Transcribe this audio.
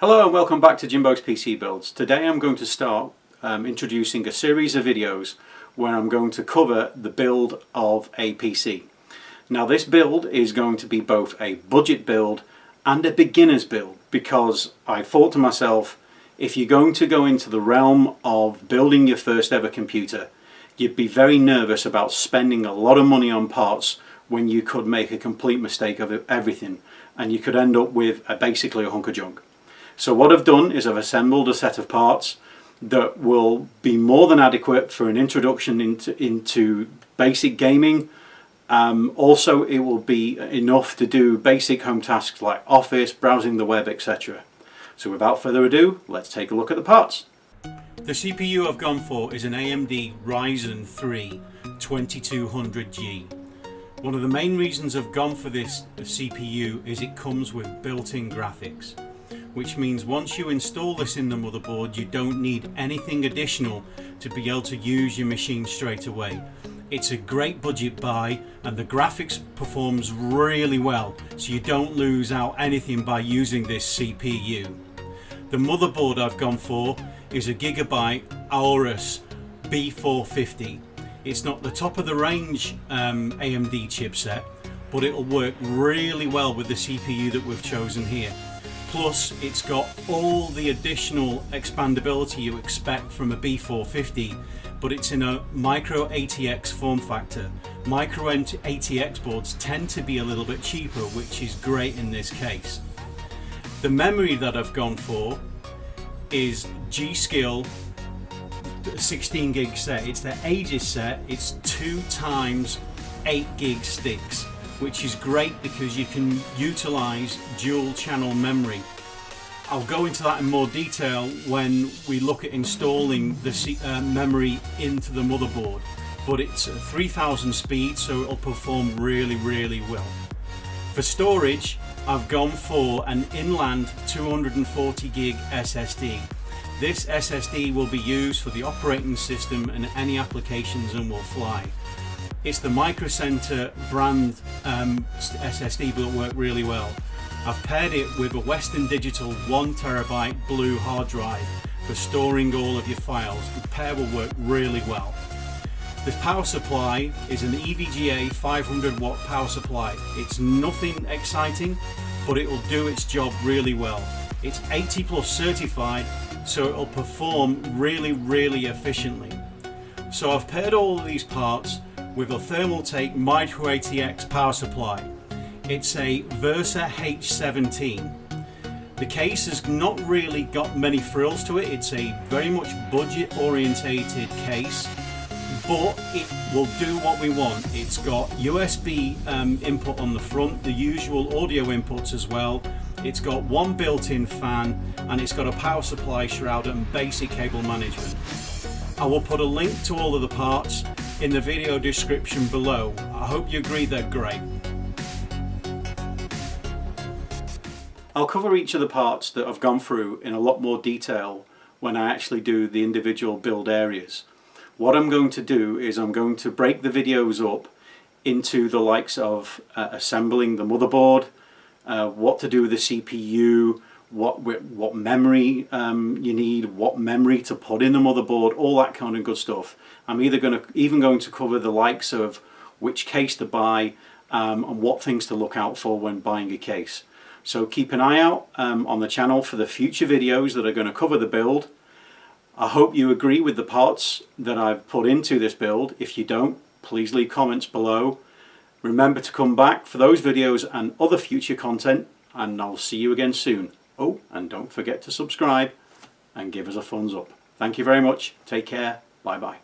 Hello and welcome back to Jimbo's PC Builds. Today I'm going to start introducing a series of videos where I'm going to cover the build of a PC. Now this build is going to be both a budget build and a beginner's build, because I thought to myself, if you're going to go into the realm of building your first ever computer, you'd be very nervous about spending a lot of money on parts when you could make a complete mistake of everything and you could end up with basically a hunk of junk. So what I've done is I've assembled a set of parts that will be more than adequate for an introduction into basic gaming. Also, it will be enough to do basic home tasks like office, browsing the web, etc. So without further ado, let's take a look at the parts. The CPU I've gone for is an AMD Ryzen 3 2200G. One of the main reasons I've gone for this CPU is it comes with built-in graphics, which means once you install this in the motherboard, you don't need anything additional to be able to use your machine straight away. It's a great budget buy and the graphics performs really well, so you don't lose out anything by using this CPU. The motherboard I've gone for is a Gigabyte Aorus B450. It's not the top of the range AMD chipset, but it'll work really well with the CPU that we've chosen here. Plus, it's got all the additional expandability you expect from a B450, but it's in a micro ATX form factor. Micro ATX boards tend to be a little bit cheaper, which is great in this case. The memory that I've gone for is G.Skill 16 gig set. It's the Aegis set. It's 2 times 8 gig sticks, which is great because you can utilize dual channel memory. I'll go into that in more detail when we look at installing the memory into the motherboard, but it's 3000 speed, so it'll perform really well. For storage, I've gone for an inland 240 gig SSD. This SSD will be used for the operating system and any applications and will fly. It's the Micro Center brand SSD, but it'll work really well. I've paired it with a Western Digital 1TB blue hard drive for storing all of your files. The pair will work really well. The power supply is an EVGA 500 watt power supply. It's nothing exciting, but it will do its job really well. It's 80+ certified, so it'll perform really efficiently. So I've paired all of these parts with a Thermaltake Micro ATX power supply. It's a Versa H17. The case has not really got many frills to it. It's a very much budget orientated case, but it will do what we want. It's got USB input on the front, the usual audio inputs as well. It's got one built-in fan, and it's got a power supply shroud and basic cable management. I will put a link to all of the parts in the video description below. I hope you agree they're great. I'll cover each of the parts that I've gone through in a lot more detail when I actually do the individual build areas. What I'm going to do is I'm going to break the videos up into the likes of assembling the motherboard, what to do with the CPU, what memory you need, what memory to put in the motherboard, all that kind of good stuff. I'm even going to cover the likes of which case to buy and what things to look out for when buying a case. So keep an eye out on the channel for the future videos that are going to cover the build. I hope you agree with the parts that I've put into this build. If you don't, please leave comments below. Remember to come back for those videos and other future content, and I'll see you again soon. Oh, and don't forget to subscribe and give us a thumbs up. Thank you very much. Take care. Bye bye.